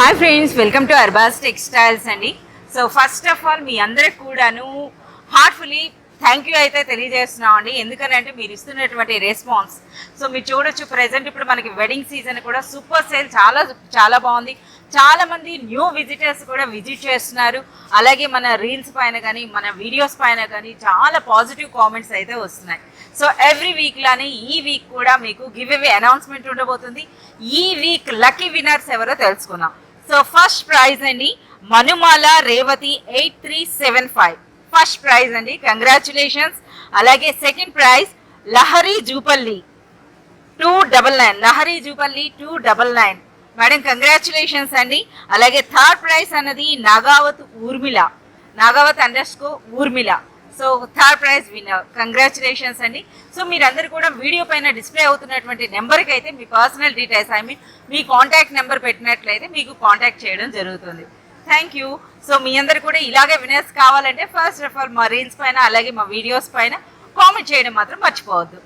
Hi friends, welcome to Arbaz textiles అండి. So first of all మీ అందరికి కూడాను హార్ట్ఫుల్లీ థ్యాంక్ యూ అయితే తెలియజేస్తున్నాం అండి. ఎందుకనంటే మీరు ఇస్తున్నటువంటి రెస్పాన్స్. సో మీరు చూడొచ్చు, ప్రజెంట్ ఇప్పుడు మనకి వెడ్డింగ్ సీజన్ కూడా సూపర్ సేల్ చాలా బాగుంది. చాలామంది న్యూ విజిటర్స్ కూడా విజిట్ చేస్తున్నారు. అలాగే మన రీల్స్ పైన కానీ మన వీడియోస్ పైన కానీ చాలా పాజిటివ్ కామెంట్స్ అయితే వస్తున్నాయి. సో ఎవ్రీ వీక్ లానే ఈ వీక్ కూడా మీకు గివ్ అవే అనౌన్స్మెంట్ ఉండబోతుంది. ఈ వీక్ లక్కీ విన్నర్స్ ఎవరో తెలుసుకుందాం. సో ఫస్ట్ ప్రైజ్ అండి మనుమాల రేవతి 8375 ఫస్ట్ ప్రైజ్ అండి, కంగ్రాచులేషన్స్. అలాగే second prize Lahari Jupalli 299, Lahari Jupalli 299 madam, congratulations అండి. అలాగే థర్డ్ ప్రైజ్ అన్నది Nagavath Urmila, Nagavath _Urmila. So third prize winner, congratulations అండి. సో మీరందరూ కూడా వీడియో పైన డిస్ప్లే అవుతున్నటువంటి నెంబర్కి అయితే మీ పర్సనల్ డీటెయిల్స్ మీ కాంటాక్ట్ నెంబర్ పెట్టినట్లయితే మీకు కాంటాక్ట్ చేయడం జరుగుతుంది. Thank you. సో మీ అందరు కూడా ఇలాగే వినర్స్ కావాలంటే ఫస్ట్ ఆఫ్ ఆల్ మా రీల్స్ పైన అలాగే మా వీడియోస్ పైన కామెంట్ చేయడం మాత్రం మర్చిపోవద్దు.